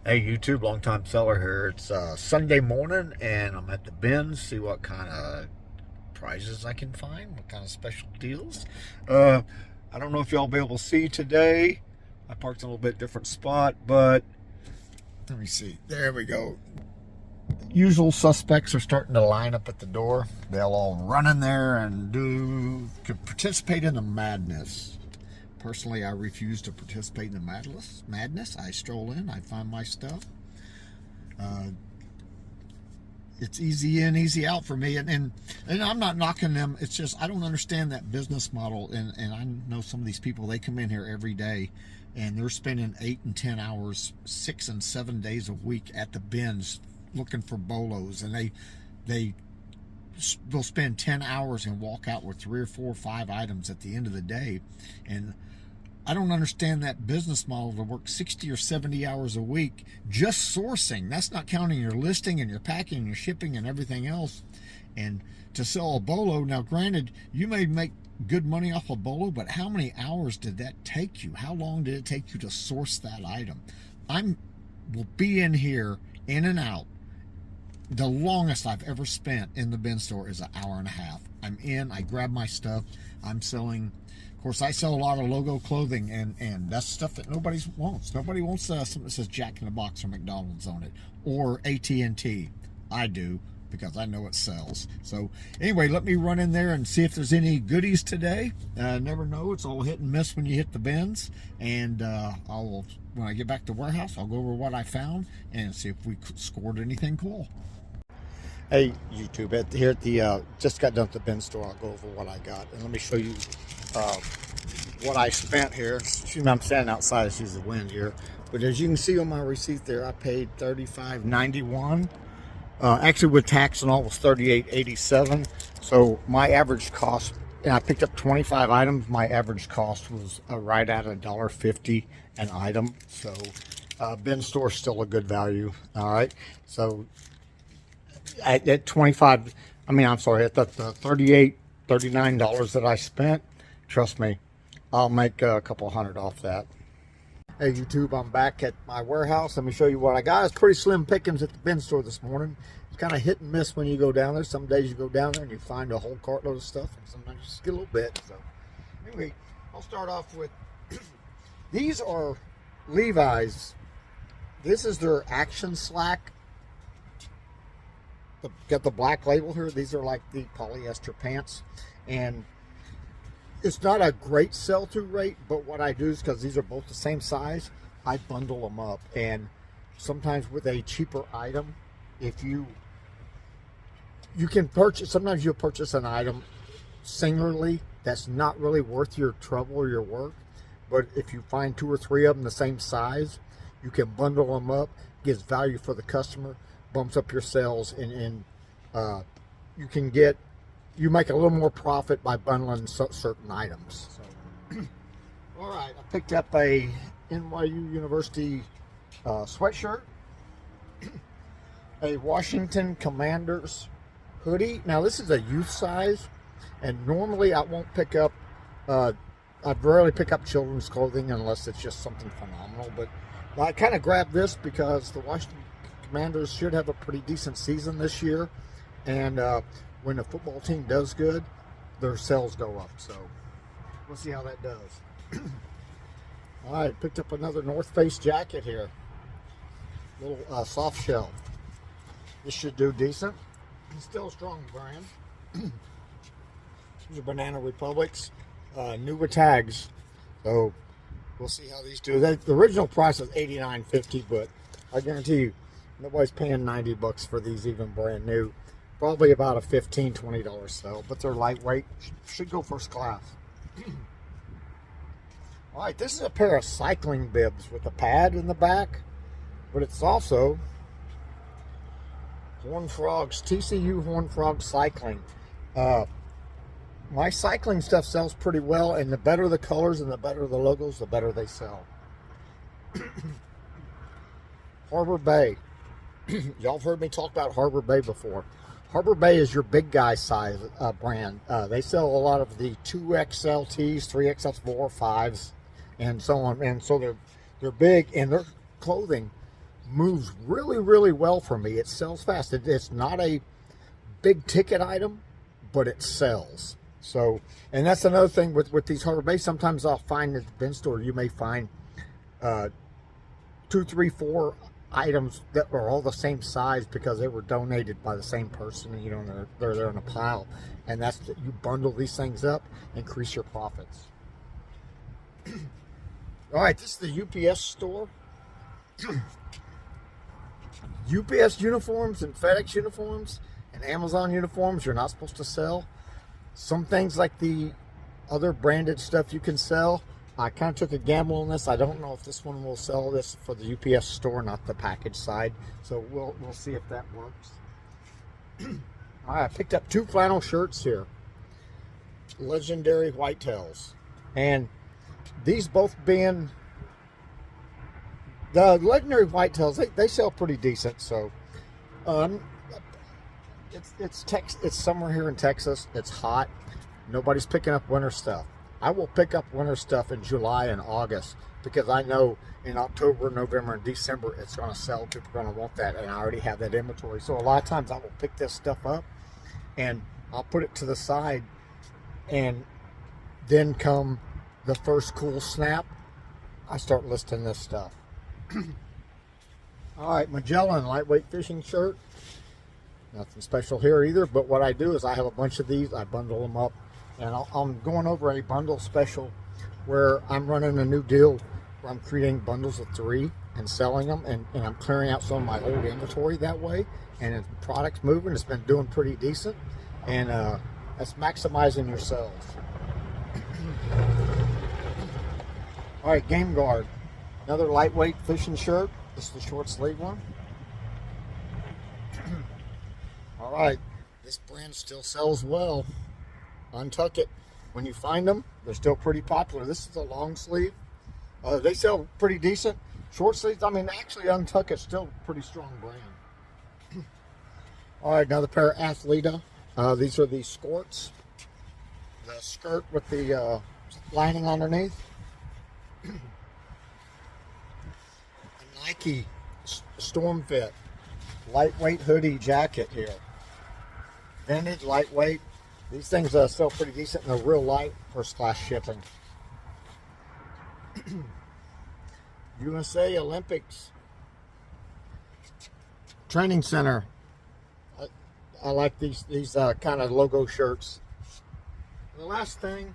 Hey YouTube, long time seller here. It's Sunday morning and I'm at the bins, see what kind of prizes I can find, what kind of special deals. I don't know if y'all be able to see today. I parked in a little bit different spot, but let me see. There we go. Usual suspects are starting to line up at the door. They'll all run in there and could participate in the madness. Personally, I refuse to participate in the madness. I stroll in, I find my stuff. It's easy in, easy out for me, and I'm not knocking them. It's just I don't understand that business model, and I know some of these people. They come in here every day, and they're spending 8 and 10 hours, 6 and 7 days a week at the bins looking for bolos, and they'll spend 10 hours and walk out with 3 or 4 or 5 items at the end of the day. And I don't understand that business model to work 60 or 70 hours a week just sourcing. That's not counting your listing and your packing and your shipping and everything else. And to sell a bolo, now granted, you may make good money off a bolo, but how many hours did that take you? How long did it take you to source that item? Will be in here in and out. The longest I've ever spent in the bin store is an hour and a half. I'm in, I grab my stuff, I'm selling. Of course, I sell a lot of logo clothing, and that's stuff that nobody wants. Nobody wants something that says Jack in the Box or McDonald's on it, or AT&T. I do, because I know it sells. So anyway, let me run in there and see if there's any goodies today. Never know, it's all hit and miss when you hit the bins. And when I get back to the warehouse, I'll go over what I found and see if we scored anything cool. Hey YouTube, here at the just got done at the bin store. I'll go over what I got, and let me show you what I spent here. Excuse me, I'm standing outside. Excuse the wind here, but as you can see on my receipt there, I paid $35.91. Actually, with tax and all, was $38.87. So my average cost, and I picked up 25 items. My average cost was right at $1.50 an item. So bin store still a good value. All right, so. At 25, I'm sorry, at the $39 that I spent, trust me, I'll make a couple hundred off that. Hey YouTube, I'm back at my warehouse. Let me show you what I got. It's pretty slim pickings at the bin store this morning. It's kind of hit and miss when you go down there. Some days you go down there and you find a whole cartload of stuff, and sometimes you just get a little bit. So anyway, I'll start off with, these are Levi's. This is their Action Slack. Got the black label here. These are like the polyester pants, and it's not a great sell-through rate, but what I do is, because these are both the same size, I bundle them up. And sometimes with a cheaper item, if you can purchase, sometimes you'll purchase an item singularly that's not really worth your trouble or your work, but if you find 2 or 3 of them the same size, you can bundle them up. Gives value for the customer, bumps up your sales, and you make a little more profit by bundling certain items. So, all right, I picked up a NYU University sweatshirt, a Washington Commanders hoodie. Now this is a youth size, and normally I won't pick up, I rarely pick up children's clothing unless it's just something phenomenal, but I kind of grabbed this because the Washington Commanders should have a pretty decent season this year, and when the football team does good, their sales go up. So we'll see how that does. All right, picked up another North Face jacket here, little soft shell. This should do decent. It's still a strong brand. These are Banana Republics, new with tags. So we'll see how these do. The original price was $89.50, but I guarantee you, nobody's paying $90 for these, even brand new. Probably about a $15, $20 sale, but they're lightweight. Should go first class. All right, this is a pair of cycling bibs with a pad in the back, but it's also Horned Frogs, TCU Horned Frog Cycling. My cycling stuff sells pretty well, and the better the colors and the better the logos, the better they sell. Harbor Bay. Y'all have heard me talk about Harbor Bay before. Harbor Bay is your big guy size brand. They sell a lot of the 2XLTs, 3XL4, 5s, and so on. And so they're big, and their clothing moves really, really well for me. It sells fast. It's not a big ticket item, but it sells. So, and that's another thing with these Harbor Bay. Sometimes I'll find at the bin store, you may find 2, 3, 4 items that are all the same size because they were donated by the same person. You know, they're there in a pile, and that's you bundle these things up, increase your profits. All right, this is the UPS store. UPS uniforms and FedEx uniforms and Amazon uniforms you're not supposed to sell. Some things like the other branded stuff you can sell. I kind of took a gamble on this. I don't know if this one will sell this for the UPS store, not the package side. So we'll see if that works. All right, I picked up 2 flannel shirts here. Legendary Whitetails. And these both being the Legendary Whitetails, they sell pretty decent. So it's summer here in Texas. It's hot. Nobody's picking up winter stuff. I will pick up winter stuff in July and August because I know in October, November, and December it's going to sell. People are going to want that, and I already have that inventory. So a lot of times I will pick this stuff up and I'll put it to the side, and then come the first cool snap, I start listing this stuff. All right, Magellan lightweight fishing shirt. Nothing special here either, but what I do is I have a bunch of these. I bundle them up, and I'm going over a bundle special where I'm running a new deal where I'm creating bundles of 3 and selling them, and I'm clearing out some of my old inventory that way, and the product's moving. It's been doing pretty decent, and that's maximizing your sales. All right, Game Guard. Another lightweight fishing shirt. This is the short sleeve one. All right, this brand still sells well. Untuck-It. When you find them, they're still pretty popular. This is a long sleeve. They sell pretty decent. Short sleeves, I mean, actually Untuck-It's still a pretty strong brand. All right, another pair of Athleta. These are the skirts. The skirt with the lining underneath. A Nike Storm Fit lightweight hoodie jacket here. Vintage, lightweight. These things sell pretty decent and they're real light, first class shipping. USA Olympics Training Center. I like these kind of logo shirts. And the last thing,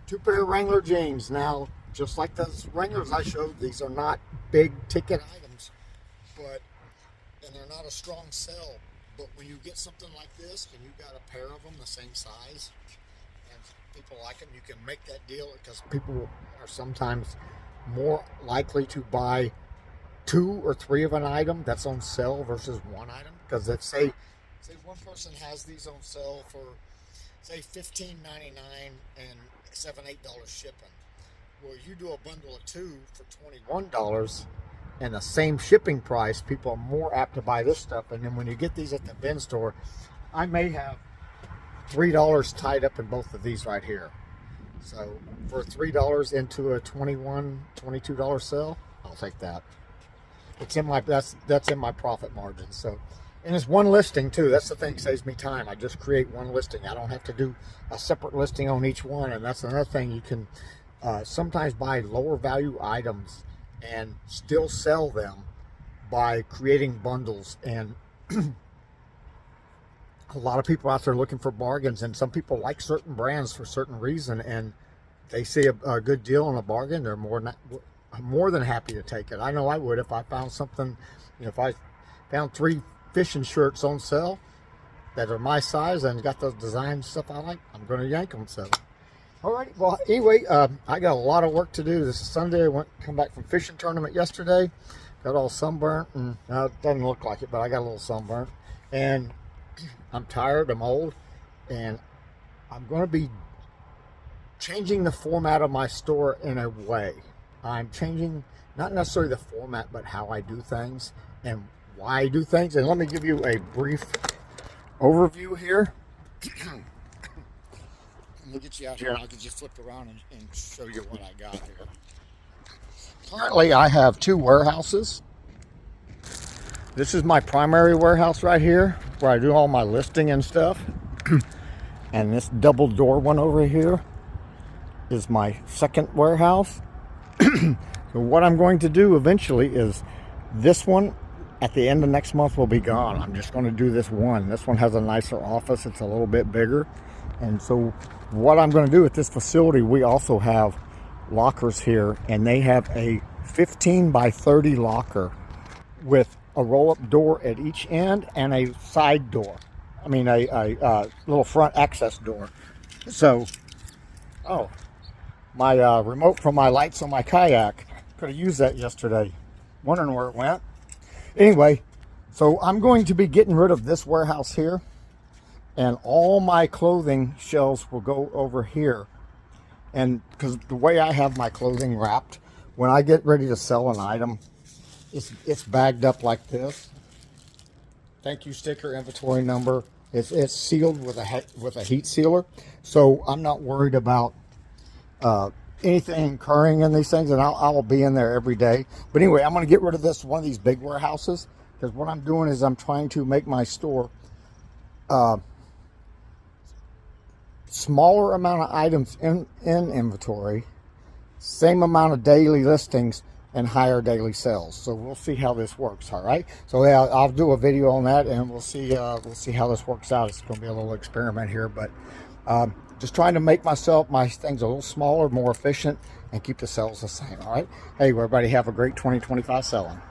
2 pair of Wrangler jeans. Now, just like those Wranglers I showed, these are not big ticket items, and they're not a strong sell. But when you get something like this and you got a pair of them the same size and people like them, you can make that deal because people are sometimes more likely to buy 2 or 3 of an item that's on sale versus 1 item. Because let's say one person has these on sale for say $15.99 and $7-8 shipping. Well, you do a bundle of 2 for $21 and the same shipping price, people are more apt to buy this stuff. And then when you get these at the bin store, I may have $3 tied up in both of these right here. So for $3 into a $22 sale, I'll take that. It's in my that's in my profit margin. So, and it's one listing too. That's the thing that saves me time. I just create one listing. I don't have to do a separate listing on each one. And that's another thing, you can sometimes buy lower value items and still sell them by creating bundles. And a lot of people out there looking for bargains, and some people like certain brands for certain reason, and they see a good deal on a bargain, they're more than happy to take it. I know I would if I found something, if I found 3 fishing shirts on sale that are my size and got those design stuff I like, I'm going to yank them. So, all right. Well, anyway, I got a lot of work to do. This is Sunday. I come back from fishing tournament yesterday. Got all sunburnt, and it doesn't look like it, but I got a little sunburnt. And I'm tired. I'm old, and I'm going to be changing the format of my store in a way. I'm changing not necessarily the format, but how I do things and why I do things. And let me give you a brief overview here. Let me get you out here and I'll get you flipped around and show you what I got here. Currently, I have two warehouses. This is my primary warehouse right here, where I do all my listing and stuff. And this double door one over here is my second warehouse. So what I'm going to do eventually is this one at the end of next month will be gone. I'm just going to do this one. This one has a nicer office. It's a little bit bigger. And so what I'm going to do at this facility, we also have lockers here, and they have a 15 by 30 locker with a roll-up door at each end and a side door. I mean, a little front access door. So, oh, my remote from my lights on my kayak. Could have used that yesterday. Wondering where it went. Anyway, so I'm going to be getting rid of this warehouse here, and all my clothing shelves will go over here. And because the way I have my clothing wrapped, when I get ready to sell an item, it's bagged up like this. Thank you sticker, inventory number. It's sealed with a heat sealer, so I'm not worried about anything occurring in these things, and I will be in there every day. But anyway, I'm going to get rid of one of these big warehouses, because what I'm doing is I'm trying to make my store smaller amount of items in inventory, same amount of daily listings, and higher daily sales. So we'll see how this works. All right, so yeah, I'll do a video on that, and we'll see how this works out. It's going to be a little experiment here, but just trying to make my things a little smaller, more efficient, and keep the sales the same. All right, hey everybody, have a great 2025 selling.